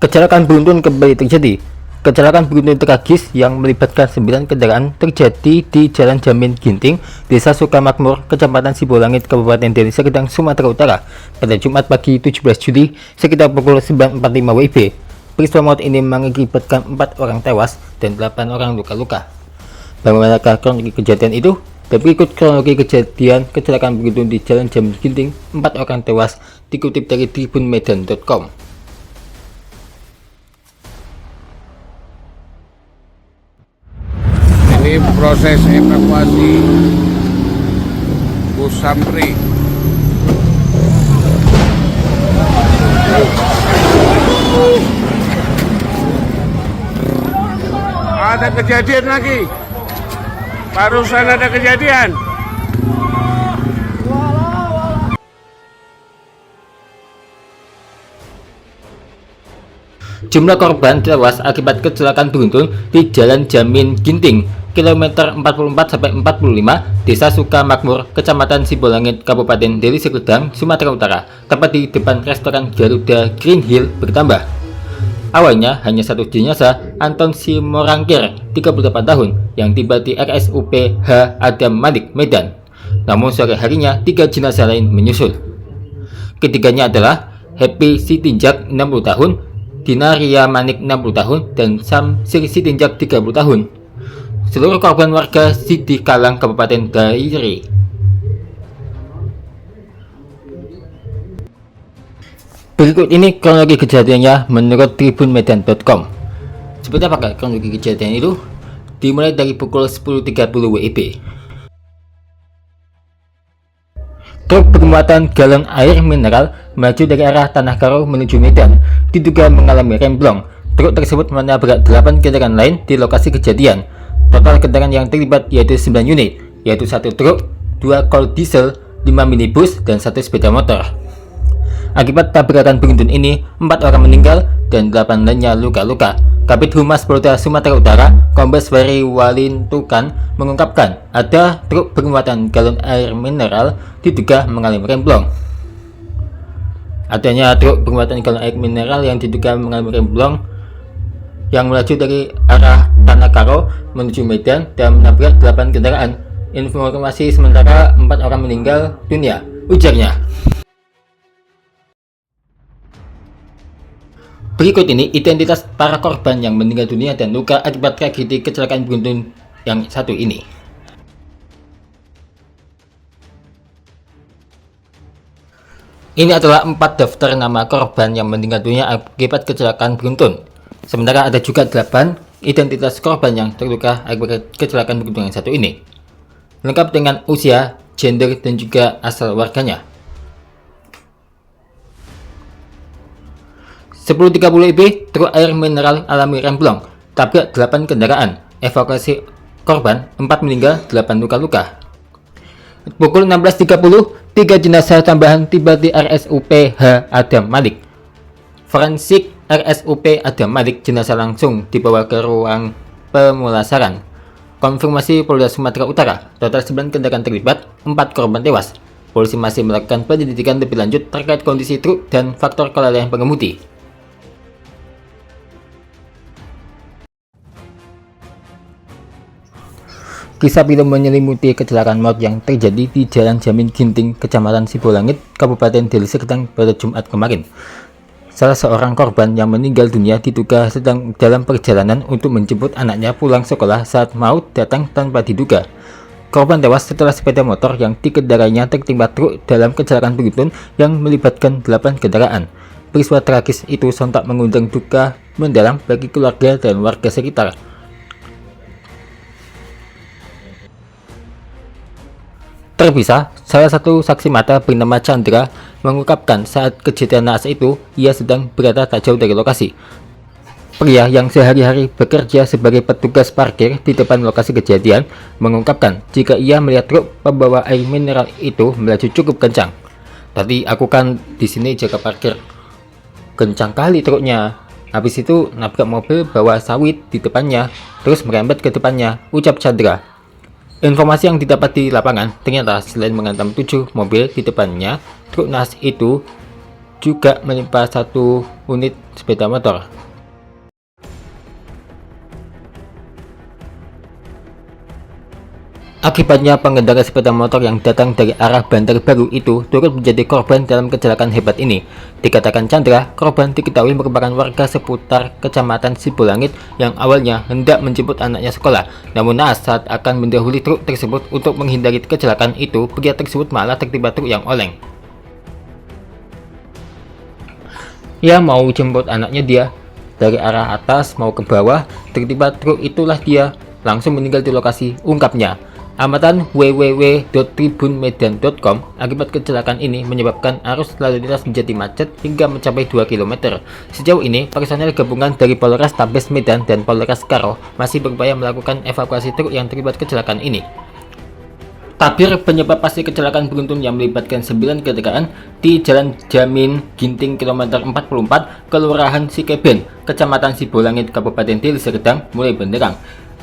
Kecelakaan beruntun kembali terjadi. Kecelakaan beruntun tragis yang melibatkan 9 kendaraan terjadi di Jalan Jamin Ginting, Desa Sukamakmur, Kecamatan Sibolangit, Kabupaten Deli Serdang, Sumatera Utara, pada Jumat pagi 17 Juli sekitar pukul 9.45 WIB. Peristiwa maut ini mengakibatkan 4 orang tewas dan 8 orang luka-luka. Bagaimanakah kronologi kejadian itu? Dan berikut kronologi kejadian kecelakaan beruntun di Jalan Jamin Ginting, 4 orang tewas, dikutip dari tribunmedan.com. Ini proses evakuasi bus Sampri. Ada kejadian lagi. Barusan ada kejadian. Jumlah korban tewas akibat kecelakaan beruntun di Jalan Jamin Ginting, kilometer 44-45, Desa Sukamakmur, Kecamatan Sibolangit, Kabupaten Deli Serdang, Sumatera Utara, tepat di depan restoran Garuda Green Hill bertambah. Awalnya hanya satu jenazah, Anton Simorangkir, 38 tahun, yang tiba di RSUP H. Adam Malik, Medan. Namun sore harinya 3 jenazah lain menyusul. Ketiganya adalah Happy Sitinjak, 60 tahun, Dinaria Manik, 60 tahun, dan Sam Sir Sitinjak, 30 tahun. Seluruh korban warga Sidi Kalang, Kabupaten Dairi. Berikut ini kronologi kejadiannya menurut tribunmedan.com. Seperti apakah kronologi kejadian itu? Dimulai dari pukul 10.30 WIB. Truk bermuatan galon air mineral melaju dari arah Tanah Karo menuju Medan, diduga mengalami remblong. Truk tersebut menabrak 8 kendaraan lain di lokasi kejadian. Total kendaraan yang terlibat yaitu 9 unit, yaitu 1 truk, 2 kol diesel, 5 minibus, dan 1 sepeda motor. Akibat tabrakan beruntun ini, 4 orang meninggal dan 8 lainnya luka-luka. Kabid Humas Polda Sumatera Utara, Kombes Ferry Walintukan, mengungkapkan ada truk bermuatan galon air mineral diduga mengalami remblong. Adanya truk bermuatan galon air mineral yang diduga mengalami remblong yang melaju dari arah Tanah Karo menuju Medan dan menabrak 8 kendaraan. Informasi sementara 4 orang meninggal dunia, ujarnya. Berikut ini identitas para korban yang meninggal dunia dan luka akibat tragedi kecelakaan beruntun yang satu ini. Ini adalah 4 daftar nama korban yang meninggal dunia akibat kecelakaan beruntun. Sementara ada juga 8 identitas korban yang terluka akibat kecelakaan beruntun yang satu ini. Lengkap dengan usia, gender, dan juga asal warganya. 10.30 WIB, truk air mineral alami remblong, tabrak 8 kendaraan, evakuasi korban, 4 meninggal, 8 luka-luka. Pukul 16.30, 3 jenazah tambahan tiba di RSUP H. Adam Malik. Forensik RSUP Adam Malik, jenazah langsung dibawa ke ruang pemulasaran. Konfirmasi Polda Sumatera Utara, total 9 kendaraan terlibat, 4 korban tewas. Polisi masih melakukan penyelidikan lebih lanjut terkait kondisi truk dan faktor kelalaian pengemudi. Kisah pilu menyelimuti kecelakaan maut yang terjadi di Jalan Jamin Ginting, Kecamatan Sibolangit, Kabupaten Deli Serdang pada Jumat kemarin. Salah seorang korban yang meninggal dunia diduga sedang dalam perjalanan untuk menjemput anaknya pulang sekolah saat maut datang tanpa diduga. Korban tewas setelah sepeda motor yang dikendarainya tertimpa truk dalam kecelakaan beruntun yang melibatkan 8 kendaraan. Peristiwa tragis itu sontak mengundang duka mendalam bagi keluarga dan warga sekitar. Terpisah, salah satu saksi mata bernama Chandra mengungkapkan saat kejadian naas itu ia sedang berada tak jauh dari lokasi. Pria yang sehari-hari bekerja sebagai petugas parkir di depan lokasi kejadian mengungkapkan jika ia melihat truk pembawa air mineral itu melaju cukup kencang. Tadi aku kan di sini jaga parkir, kencang kali truknya. Habis itu nabrak mobil bawa sawit di depannya, terus merembet ke depannya, ucap Chandra. Informasi yang didapat di lapangan, ternyata selain menghantam 7 mobil di depannya, truk naas itu juga menimpa satu unit sepeda motor. Akibatnya pengendara sepeda motor yang datang dari arah Bantar Baru itu turut menjadi korban dalam kecelakaan hebat ini. Dikatakan Chandra, korban diketahui merupakan warga seputar Kecamatan Sibolangit yang awalnya hendak menjemput anaknya sekolah. Namun naas saat akan mendahului truk tersebut untuk menghindari kecelakaan itu, pria tersebut malah tertimpa truk yang oleng. Ia mau jemput anaknya dia dari arah atas mau ke bawah, tertimpa truk itulah dia langsung meninggal di lokasi, ungkapnya. Amatan www.tribunmedan.com, akibat kecelakaan ini menyebabkan arus lalu lintas menjadi macet hingga mencapai 2 km. Sejauh ini, personel gabungan dari Polres Tabes Medan dan Polres Karo masih berupaya melakukan evakuasi truk yang terlibat kecelakaan ini. Tabir penyebab pasti kecelakaan beruntun yang melibatkan 9 kendaraan di Jalan Jamin Ginting kilometer 44, Kelurahan Sikeben, Kecamatan Sibolangit, Kabupaten Deli Serdang mulai benderang.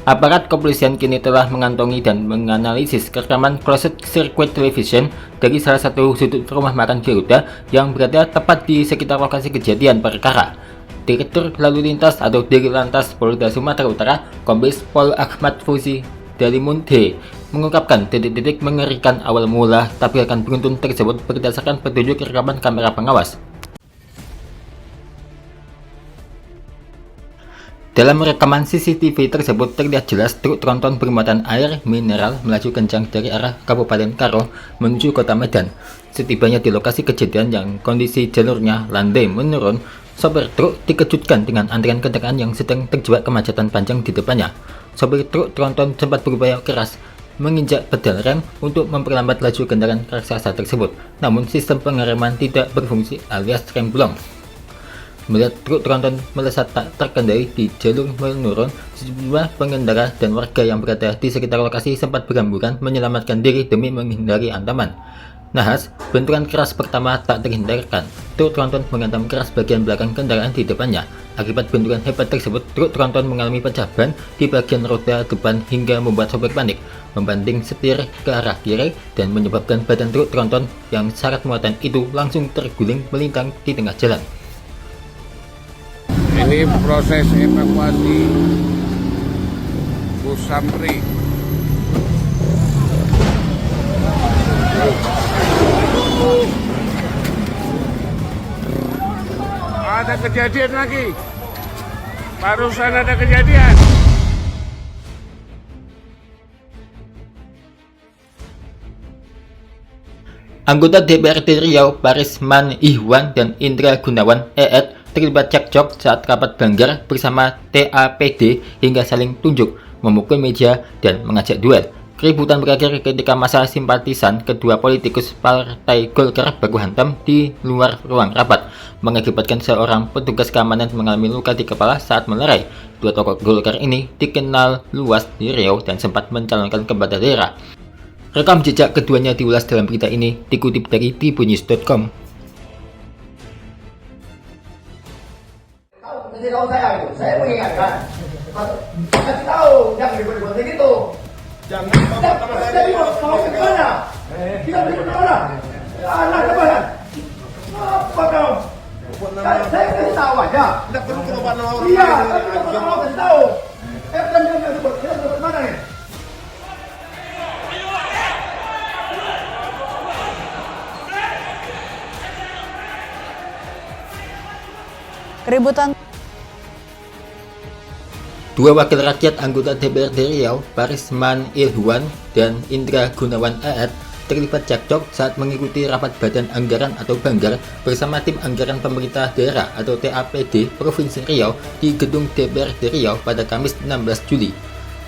Aparat kepolisian kini telah mengantongi dan menganalisis rekaman closed circuit television dari salah satu sudut rumah makan Garuda yang berada tepat di sekitar lokasi kejadian perkara. Direktur Lalu Lintas atau Dirlantas Polda Sumatera Utara, Kombes Pol Ahmad Fauzi Dalimunde, mengungkapkan titik-titik mengerikan awal mula tabrakan beruntun tersebut berdasarkan petunjuk rekaman kamera pengawas. Dalam rekaman CCTV tersebut terlihat jelas truk tronton bermuatan air mineral melaju kencang dari arah Kabupaten Karo menuju Kota Medan. Setibanya di lokasi kejadian yang kondisi jalurnya landai menurun, sopir truk dikejutkan dengan antrian kendaraan yang sedang terjebak kemacetan panjang di depannya. Sopir truk tronton sempat berupaya keras menginjak pedal rem untuk memperlambat laju kendaraan raksasa tersebut, namun sistem pengereman tidak berfungsi alias rem blong. Melihat truk tronton melesat tak terkendali di jalur menurun, sejumlah pengendara dan warga yang berada di sekitar lokasi sempat berhamburan menyelamatkan diri demi menghindari ancaman. Nahas, benturan keras pertama tak terhindarkan. Truk tronton menghantam keras bagian belakang kendaraan di depannya. Akibat benturan hebat tersebut, truk tronton mengalami pecah ban di bagian roda depan hingga membuat sopir panik, membanting setir ke arah kiri dan menyebabkan badan truk tronton yang syarat muatan itu langsung terguling melintang di tengah jalan. Ini proses evakuasi bus Samri. Ada kejadian lagi. Barusan ada kejadian. Anggota DPRD Riau Parisman Ihwan dan Indra Gunawan EET terlibat cekcok saat rapat banggar bersama TAPD hingga saling tunjuk, memukul meja, dan mengajak duel. Keributan berakhir ketika massa simpatisan kedua politikus Partai Golkar baku hantam di luar ruang rapat, mengakibatkan seorang petugas keamanan mengalami luka di kepala saat melerai. Dua tokoh Golkar ini dikenal luas di Riau dan sempat mencalonkan kepala daerah. Rekam jejak keduanya diulas dalam berita ini, dikutip dari tribunnews.com. Kasih tahu saya mengingatkan. Kasih tahu, jangan dibuat gitu. Jangan jadi mau ke mana? Kita pergi ke mana? Anak ke mana? Apa kau? Saya kasih tahu aja. Tidak perlu kelompok orang. Iya, kita mau kasih tahu. Kita dapat mana nih? Keributan. Dua wakil rakyat anggota DPRD Riau, Parisman Ihwan dan Indra Gunawan EET, terlibat cekcok saat mengikuti rapat Badan Anggaran atau Banggar bersama tim anggaran pemerintah daerah atau TAPD Provinsi Riau di gedung DPRD Riau pada Kamis 16 Juli.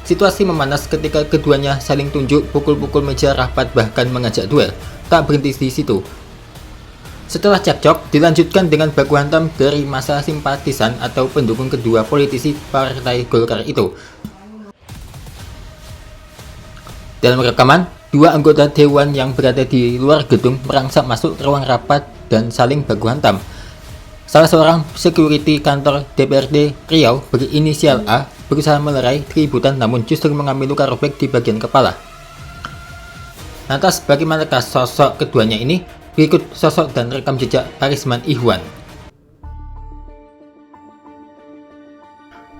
Situasi memanas ketika keduanya saling tunjuk, pukul-pukul meja rapat, bahkan mengajak duel. Tak berhenti di situ. Setelah cekcok, dilanjutkan dengan baku hantam dari massa simpatisan atau pendukung kedua politisi Partai Golkar itu. Dalam rekaman, dua anggota dewan yang berada di luar gedung merangsek masuk ruang rapat dan saling baku hantam. Salah seorang security kantor DPRD Riau berinisial A berusaha melerai keributan namun justru mengalami luka robek di bagian kepala. Lantas bagaimanakah sosok keduanya ini? Berikut sosok dan rekam jejak Parisman Ihwan.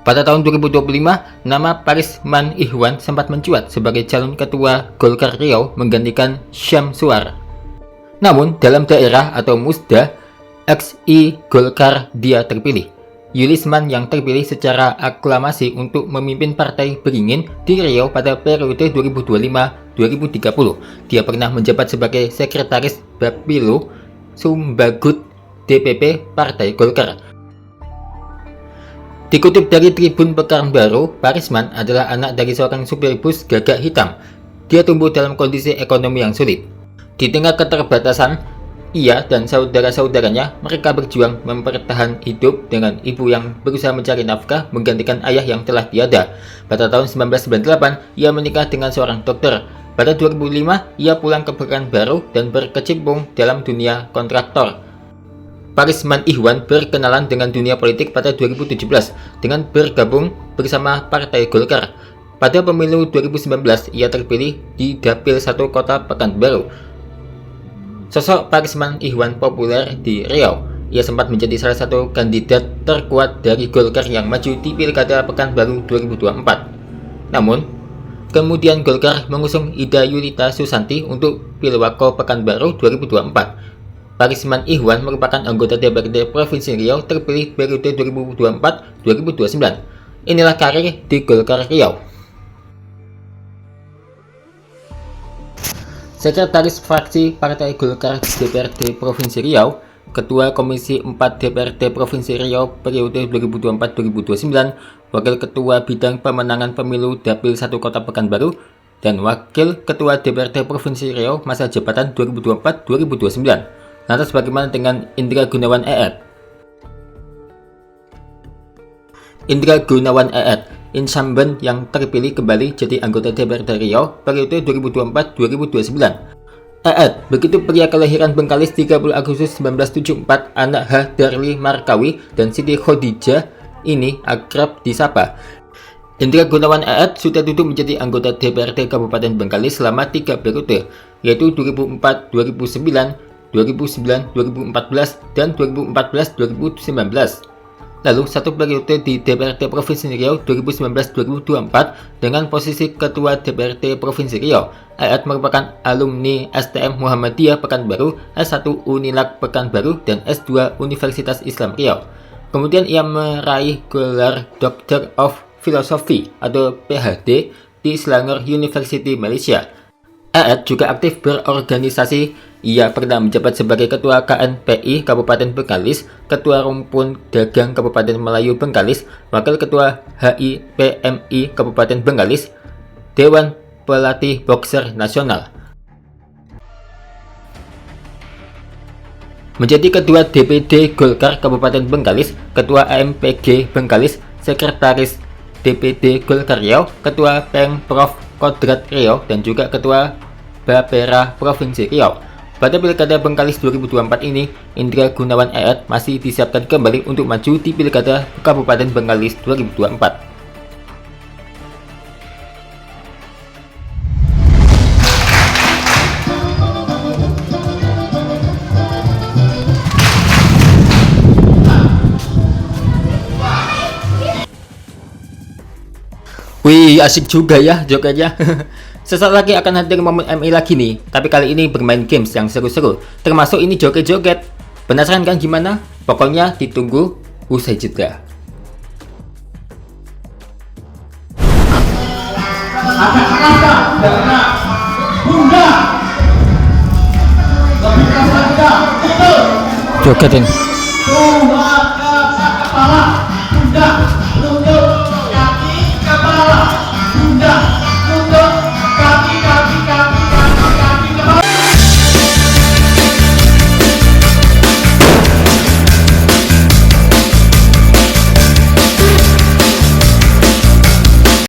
Pada tahun 2025, nama Parisman Ihwan sempat mencuat sebagai calon ketua Golkar Riau menggantikan Syamsuar. Namun, dalam daerah atau musda, XI Golkar dia terpilih. Yulisman yang terpilih secara aklamasi untuk memimpin Partai Beringin di Riau pada periode 2025-2030. Dia pernah menjabat sebagai Sekretaris Bapilo Sumbagut DPP Partai Golkar. Dikutip dari Tribun Pekanbaru, Parisman adalah anak dari seorang supir bus gagak hitam. Dia tumbuh dalam kondisi ekonomi yang sulit. Di tengah keterbatasan, ia dan saudara-saudaranya mereka berjuang mempertahan hidup dengan ibu yang berusaha mencari nafkah menggantikan ayah yang telah tiada. Pada tahun 1998, ia menikah dengan seorang dokter. Pada 2005, ia pulang ke Pekanbaru dan berkecimpung dalam dunia kontraktor. Parisman Ihwan berkenalan dengan dunia politik pada 2017 dengan bergabung bersama Partai Golkar. Pada pemilu 2019, ia terpilih di Dapil 1 Kota Pekanbaru. Sosok Parisman Ihwan populer di Riau. Ia sempat menjadi salah satu kandidat terkuat dari Golkar yang maju di Pilkada Pekanbaru 2024. Namun, kemudian Golkar mengusung Ida Yulita Susanti untuk Pilwako Pekanbaru 2024. Parisman Ihwan merupakan anggota DPRD Provinsi Riau terpilih periode 2024-2029. Inilah karir di Golkar Riau. Sekretaris Fraksi Partai Golkar DPRD Provinsi Riau, Ketua Komisi 4 DPRD Provinsi Riau periode 2024-2029, Wakil Ketua Bidang Pemenangan Pemilu Dapil 1 Kota Pekanbaru, dan Wakil Ketua DPRD Provinsi Riau masa jabatan 2024-2029. Lantas bagaimana dengan Indra Gunawan EET? Indra Gunawan EET, incumbent yang terpilih kembali jadi anggota DPRD Riau periode 2024-2029. EET, begitu pria kelahiran Bengkalis 30 Agustus 1974, anak H. Darli Markawi dan Siti Khadijah ini akrab disapa. Indra Gunawan EET sudah duduk menjadi anggota DPRD Kabupaten Bengkalis selama 3 periode, yaitu 2004-2009, 2009-2014, dan 2014-2019. Lalu satu periode di DPRD Provinsi Riau 2019-2024 dengan posisi Ketua DPRD Provinsi Riau. EET merupakan alumni STM Muhammadiyah Pekanbaru, S1 Unilag Pekanbaru, dan S2 Universitas Islam Riau. Kemudian ia meraih gelar Doctor of Philosophy atau PhD di Selangor University Malaysia. EET juga aktif berorganisasi. Ia pernah menjabat sebagai Ketua KNPI Kabupaten Bengkalis, Ketua Rumpun Dagang Kabupaten Melayu Bengkalis, Wakil Ketua HIPMI Kabupaten Bengkalis, Dewan Pelatih Boxer Nasional. Menjadi Ketua DPD Golkar Kabupaten Bengkalis, Ketua AMPG Bengkalis, Sekretaris DPD Golkar Riau, Ketua Pemprov Kodrat Riau, dan juga Ketua Bapera Provinsi Riau. Pada Pilkada Bengkalis 2024 ini, Indra Gunawan EET masih disiapkan kembali untuk maju di Pilkada Kabupaten Bengkalis 2024. Wih, asik juga ya jogetnya. Sesaat lagi akan hadir momen MI lagi nih, tapi kali ini bermain games yang seru-seru, termasuk ini joget-joget. Penasaran kan gimana? Pokoknya ditunggu usai jeda. Jogetin.